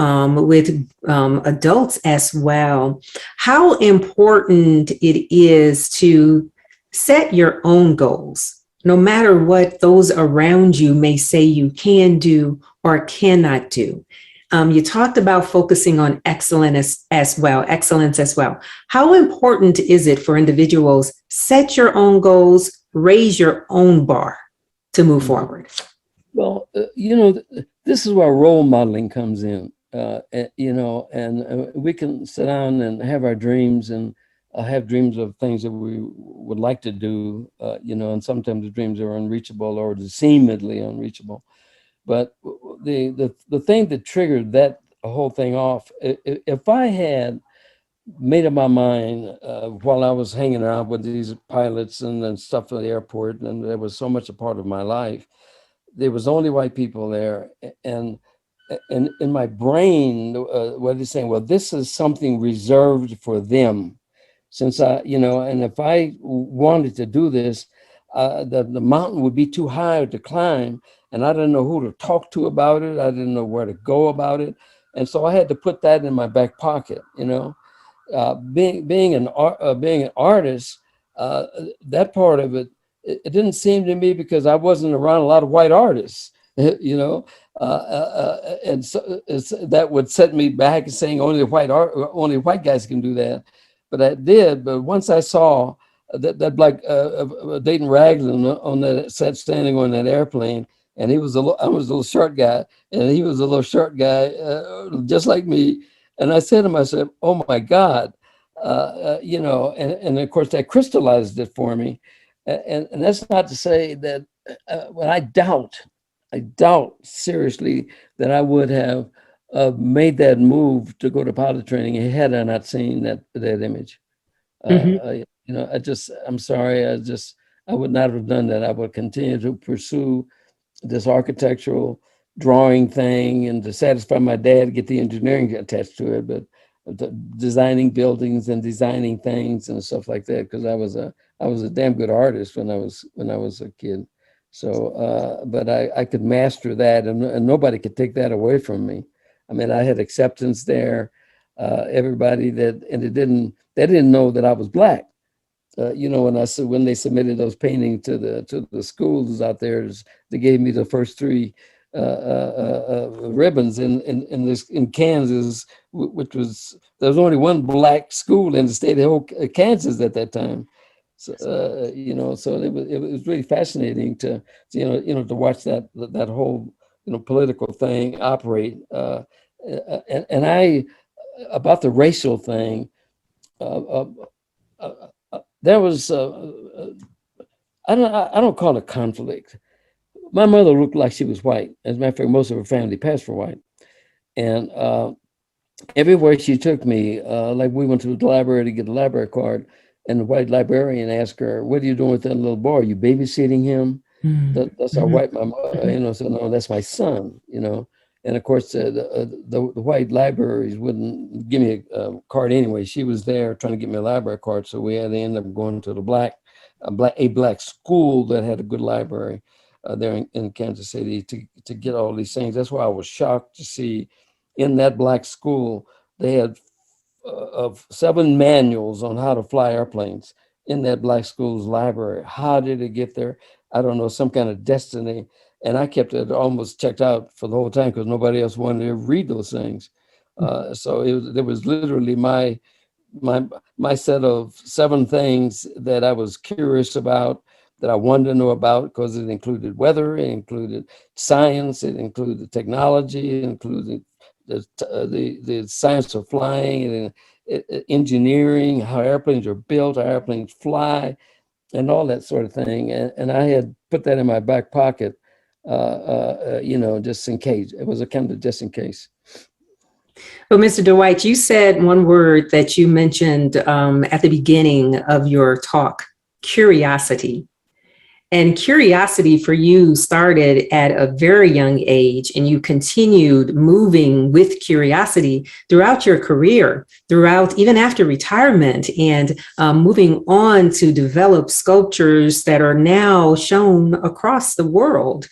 with adults as well, how important it is to set your own goals, no matter what those around you may say you can do or cannot do? You talked about focusing on excellence as well. How important is it for individuals set your own goals, raise your own bar to move forward? Well, this is where role modeling comes in, and we can sit down and have our dreams and have dreams of things that we would like to do, and sometimes the dreams are unreachable or seemingly unreachable. But the thing that triggered that whole thing off, if I had made up my mind while I was hanging around with these pilots and stuff at the airport, and there was so much a part of my life, there was only white people there, and in my brain, what they're saying, well, this is something reserved for them, since and if I wanted to do this, the mountain would be too high to climb, and I didn't know who to talk to about it. I didn't know where to go about it, and so I had to put that in my back pocket. Being an artist, that part of it. It didn't seem to me, because I wasn't around a lot of white artists, and so that would set me back and saying only white guys can do that. But I did. But once I saw that black Dayton Ragland on that set, standing on that airplane, and I was a little short guy, and he was a little short guy, just like me. And I said to myself, "Oh my God," and of course that crystallized it for me. And that's not to say that when I doubt seriously that I would have made that move to go to pilot training had I not seen that image. I'm sorry, I would not have done that. I would continue to pursue this architectural drawing thing and to satisfy my dad, get the engineering attached to it, but designing buildings and designing things and stuff like that, because I was a damn good artist when I was a kid. So, but I could master that, and nobody could take that away from me. I mean, I had acceptance there. Everybody they didn't know that I was Black. When they submitted those paintings to the schools out there, they gave me the first 3 ribbons in Kansas, which there was only one Black school in the state of Kansas at that time. So so it was really fascinating to watch that whole political thing operate. And I about the racial thing, there was I don't call it conflict. My mother looked like she was white. As a matter of fact, most of her family passed for white. And everywhere she took me, like we went to the library to get a library card, and the white librarian asked her, "What are you doing with that little boy? Are you babysitting him?" That's our white mama, so no, that's my son, And of course, the white libraries wouldn't give me a card anyway. She was there trying to get me a library card, so we had to end up going to a black school that had a good library there in Kansas City to get all these things. That's why I was shocked to see in that black school they had 7 manuals on how to fly airplanes in that black school's library. How did it get there? I don't know, some kind of destiny. And I kept it almost checked out for the whole time because nobody else wanted to read those things. So it was literally my set of 7 things that I was curious about, that I wanted to know about, because it included weather, it included science, it included technology, it included the science of flying, and engineering, how airplanes are built, how airplanes fly, and all that sort of thing. And I had put that in my back pocket, just in case. It was a kind of just in case. Well, Mr. Dwight, you said one word that you mentioned at the beginning of your talk, curiosity. And curiosity for you started at a very young age, and you continued moving with curiosity throughout your career, throughout even after retirement, and moving on to develop sculptures that are now shown across the world,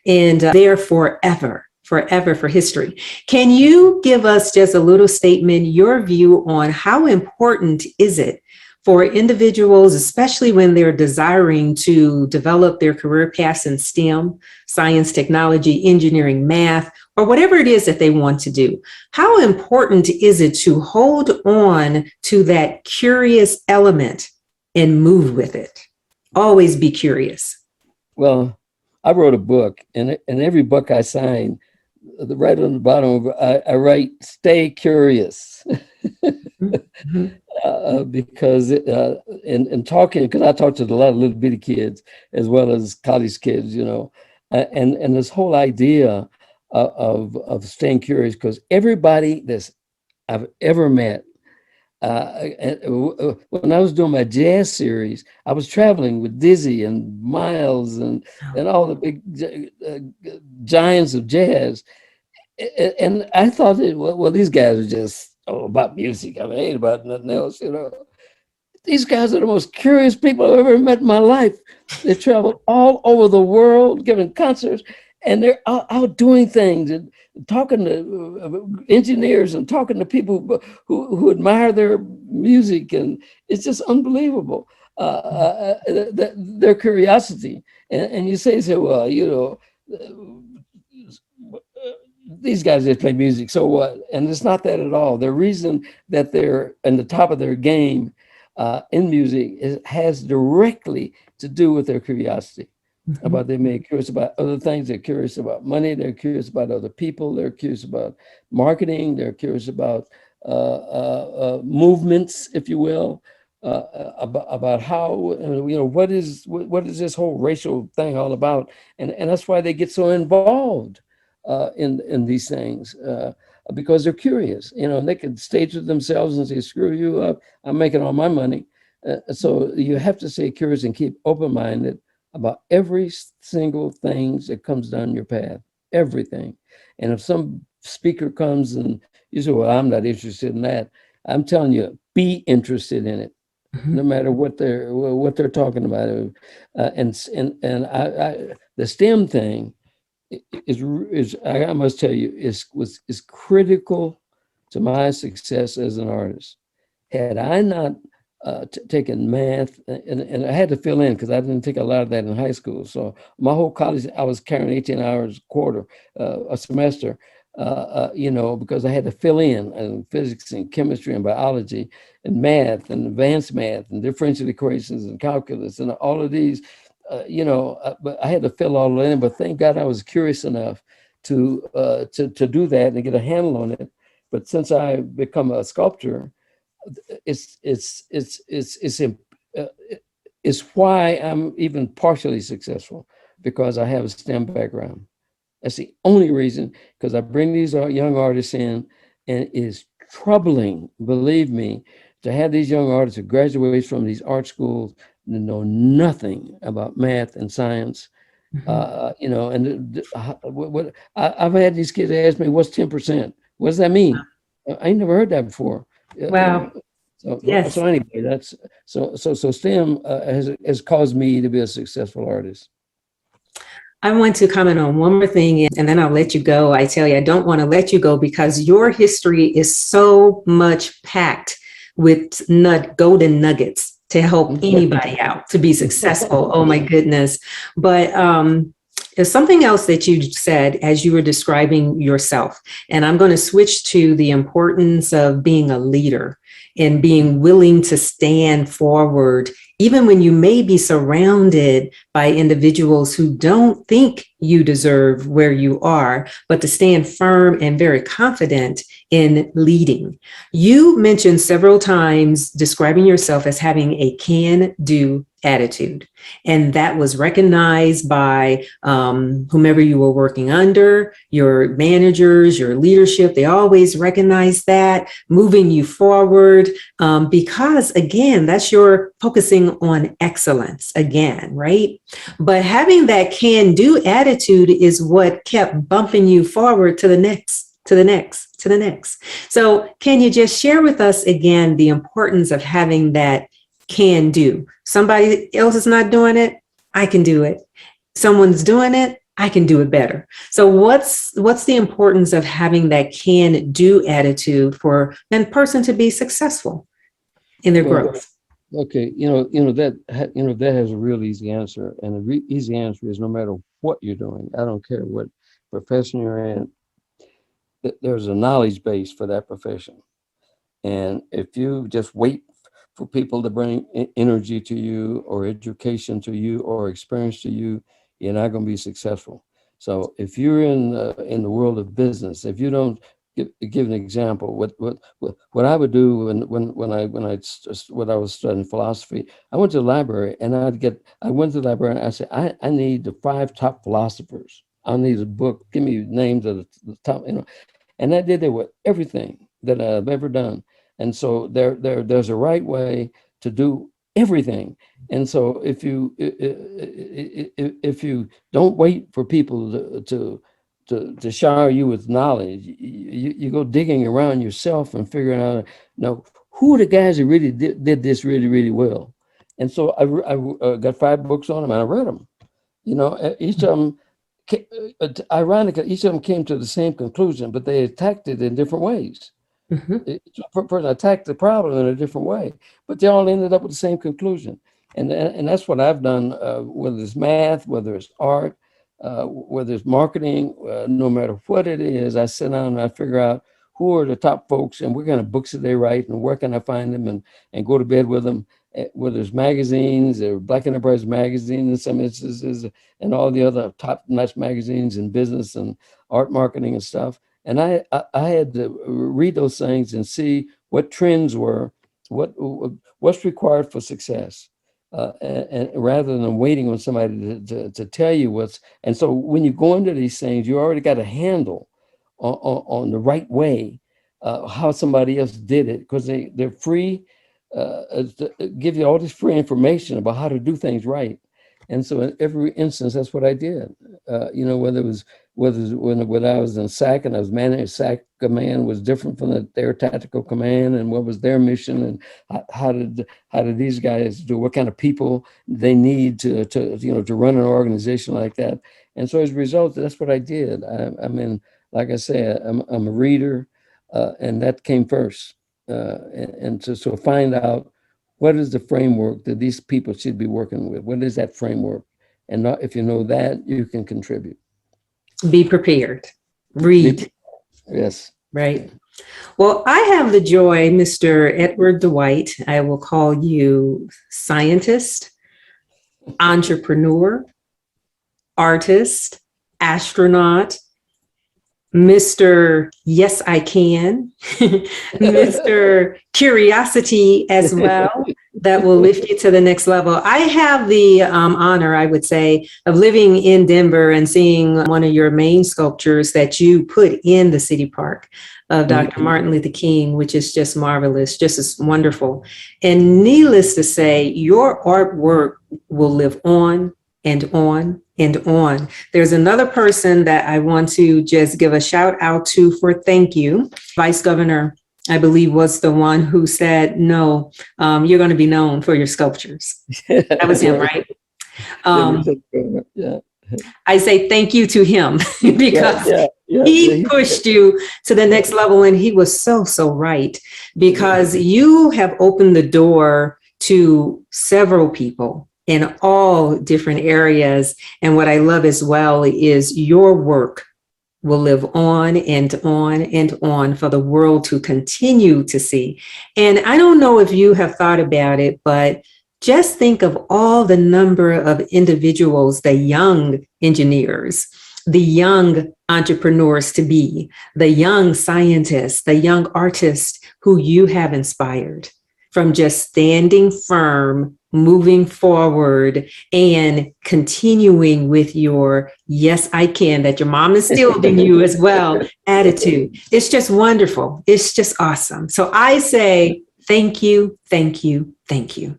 and they're forever for history. Can you give us just a little statement, your view on how important is it for individuals, especially when they're desiring to develop their career paths in STEM, science, technology, engineering, math, or whatever it is that they want to do? How important is it to hold on to that curious element and move with it? Always be curious. Well, I wrote a book, and every book I sign, right on the bottom, I write, stay curious. Because in talking, because I talk to a lot of little bitty kids as well as college kids, and this whole idea of staying curious, because everybody that I've ever met, when I was doing my jazz series, I was traveling with Dizzy and Miles and all the big giants of jazz, and I thought, well, these guys are just about music. I mean, ain't about nothing else, These guys are the most curious people I've ever met in my life. They travel all over the world, giving concerts, and they're out doing things and talking to engineers and talking to people who admire their music, and it's just unbelievable. Their curiosity, and you say, well, these guys just play music, so what? And it's not that at all. The reason that they're in the top of their game in music has directly to do with their curiosity. About they may be curious about other things. They're curious about money. They're curious about other people. They're curious about marketing. They're curious about movements, if you will, about how, what is this whole racial thing all about? And that's why they get so involved in these things, because they're curious, and they can stage it themselves and say, screw you up, I'm making all my money. So you have to stay curious and keep open-minded about every single thing that comes down your path, everything. And if some speaker comes and you say, well, I'm not interested in that, I'm telling you, be interested in it, no matter what they're talking about. And the STEM thing is I must tell you, is critical to my success as an artist. Had I not taken math, and I had to fill in because I didn't take a lot of that in high school. So my whole college, I was carrying 18 hours a quarter, a semester, because I had to fill in physics and chemistry and biology and math and advanced math and differential equations and calculus and all of these. But I had to fill all in. But thank God I was curious enough to do that and get a handle on it. But since I become a sculptor, it's why I'm even partially successful, because I have a STEM background. That's the only reason, because I bring these young artists in, and it is troubling, believe me, to have these young artists who graduate from these art schools and know nothing about math and science. And what I've had these kids ask me, what's 10%? What does that mean? I ain't never heard that before. Wow. Yes. So anyway, that's so STEM has caused me to be a successful artist. I want to comment on one more thing, and then I'll let you go. I tell you, I don't want to let you go because your history is so much packed with golden nuggets to help anybody out to be successful. Oh my goodness. But There's something else that you said as you were describing yourself, and I'm going to switch to the importance of being a leader and being willing to stand forward, even when you may be surrounded by individuals who don't think you deserve where you are, but to stand firm and very confident in leading. You mentioned several times describing yourself as having a can-do attitude, and that was recognized by whomever you were working under, your managers, your leadership. They always recognize that, moving you forward, because again, that's your focusing on excellence again, right? But having that can-do attitude is what kept bumping you forward to the next, to the next, to the next. So can you just share with us again the importance of having that can do? Somebody else is not doing it, I can do it. Someone's doing it, I can do it better. So what's the importance of having that can do attitude for a person to be successful in their growth? Okay, that has a real easy answer, and the easy answer is no matter what you're doing, I don't care what profession you're in, there's a knowledge base for that profession. And if you just wait for people to bring energy to you or education to you or experience to you, you're not going to be successful. So if you're in the world of business, if you don't give an example, what I would do when I was studying philosophy, I went to the library and I went to the library and I said, I need the 5 top philosophers. I need a book. Give me names of the top, and I did that with everything that I've ever done. And so there's a right way to do everything. And so if you don't wait for people to shower you with knowledge, you go digging around yourself and figuring out, who are the guys who really did this really, really well. And so I got 5 books on them and I read them. Each of them, ironically, each of them came to the same conclusion, but they attacked it in different ways. Each person attacked the problem in a different way, but they all ended up with the same conclusion. And that's what I've done, whether it's math, whether it's art, whether it's marketing, no matter what it is, I sit down and I figure out who are the top folks and what kind of books that they write and where can I find them and go to bed with them, whether it's magazines or Black Enterprise magazine in some instances and all the other top-notch magazines in business and art marketing and stuff. And I had to read those things and see what trends were, what's required for success, and rather than waiting on somebody to tell you what's. And so when you go into these things, you already got a handle on the right way, how somebody else did it, because they're free to give you all this free information about how to do things right. And so in every instance, that's what I did. Whether it was when I was in SAC and I was managing SAC command was different from their tactical command, and what was their mission, and how did these guys do? What kind of people they need to run an organization like that? And so as a result, that's what I did. I mean, like I said, I'm a reader, and that came first. And to find out what is the framework that these people should be working with. What is that framework? And if you know that, you can contribute. Be prepared. Read. Yes. Right. Well, I have the joy, Mr. Edward Dwight, I will call you scientist, entrepreneur, artist, astronaut, Mr. Yes, I Can, Mr. Curiosity as well, that will lift you to the next level. I have the honor, I would say, of living in Denver and seeing one of your main sculptures that you put in the city park of Dr. Martin Luther King, which is just marvelous, just as wonderful. And needless to say, your artwork will live on and on and on. There's another person that I want to just give a shout out to for thank you. Vice Governor, I believe, was the one who said, no, you're going to be known for your sculptures. That was him, right? Yeah. I say thank you to him because he pushed you to the next level, and he was so right, because you have opened the door to several people in all different areas. And what I love as well is your work will live on and on and on for the world to continue to see. And I don't know if you have thought about it, but just think of all the number of individuals, the young engineers, the young entrepreneurs to be, the young scientists, the young artists who you have inspired from just standing firm, moving forward, and continuing with your yes, I can, that your mom instilled in you as well, attitude. It's just wonderful. It's just awesome. So I say thank you, thank you, thank you.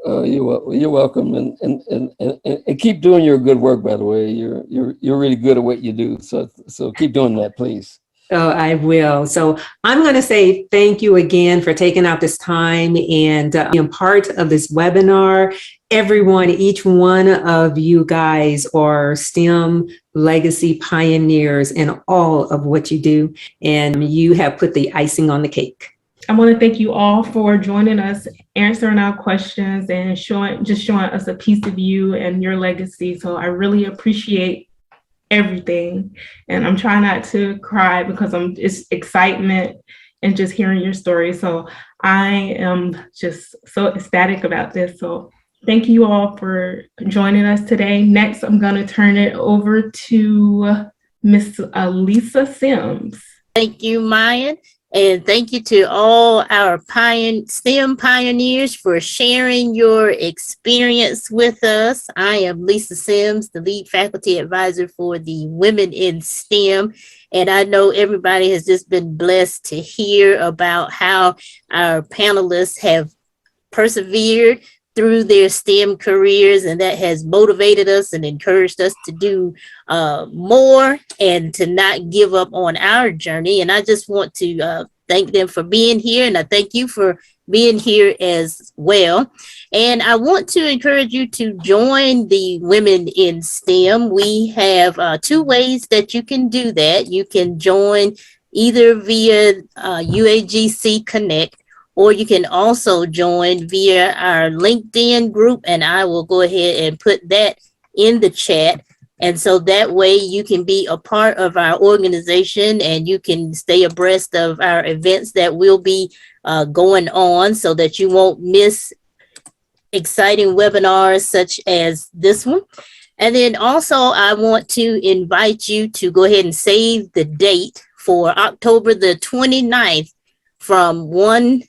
You're welcome, and keep doing your good work. By the way, you're really good at what you do. So keep doing that, please. Oh, I will. So I'm going to say thank you again for taking out this time and being part of this webinar. Everyone, each one of you guys are STEM legacy pioneers in all of what you do, and you have put the icing on the cake. I want to thank you all for joining us, answering our questions, and showing us a piece of you and your legacy. So I really appreciate everything. And I'm trying not to cry because it's excitement and just hearing your story. So I am just so ecstatic about this. So thank you all for joining us today. Next, I'm going to turn it over to Miss Lisa Sims. Thank you, Mayan. And thank you to all our STEM pioneers for sharing your experience with us. I am Lisa Sims, the lead faculty advisor for the Women in STEM. And I know everybody has just been blessed to hear about how our panelists have persevered through their STEM careers, and that has motivated us and encouraged us to do more and to not give up on our journey. And I just want to thank them for being here, and I thank you for being here as well. And I want to encourage you to join the Women in STEM. We have 2 ways that you can do that. You can join either via UAGC Connect, or you can also join via our LinkedIn group, and I will go ahead and put that in the chat. And so that way you can be a part of our organization and you can stay abreast of our events that will be going on, so that you won't miss exciting webinars such as this one. And then also I want to invite you to go ahead and save the date for October the 29th from 1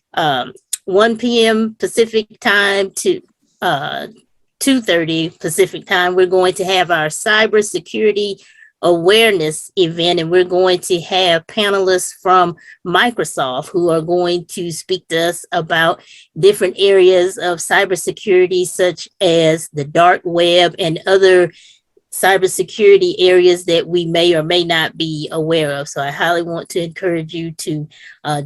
p.m. Pacific time to 2:30 Pacific time. We're going to have our cybersecurity awareness event, and we're going to have panelists from Microsoft who are going to speak to us about different areas of cybersecurity, such as the dark web and other cybersecurity areas that we may or may not be aware of. So I highly want to encourage you to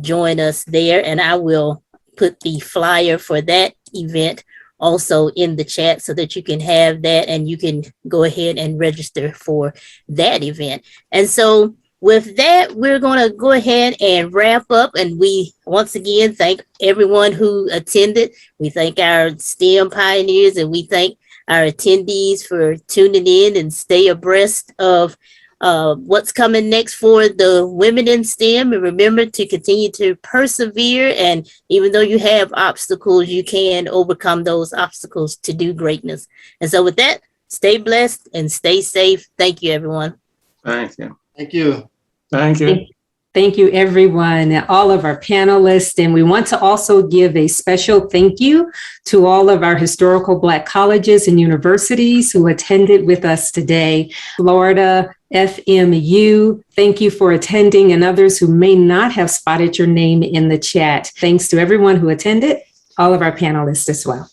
join us there, and I will put the flyer for that event also in the chat so that you can have that and you can go ahead and register for that event. And so with that, we're going to go ahead and wrap up. And we once again thank everyone who attended. We thank our STEM pioneers, and we thank our attendees for tuning in and stay abreast of what's coming next for the Women in STEM. And remember to continue to persevere. And even though you have obstacles, you can overcome those obstacles to do greatness. And so with that, stay blessed and stay safe. Thank you, everyone. Thank you. Thank you. Thank you. Thank you, everyone, all of our panelists. And we want to also give a special thank you to all of our historical Black colleges and universities who attended with us today. Florida, FMU, thank you for attending, and others who may not have spotted your name in the chat. Thanks to everyone who attended, all of our panelists as well.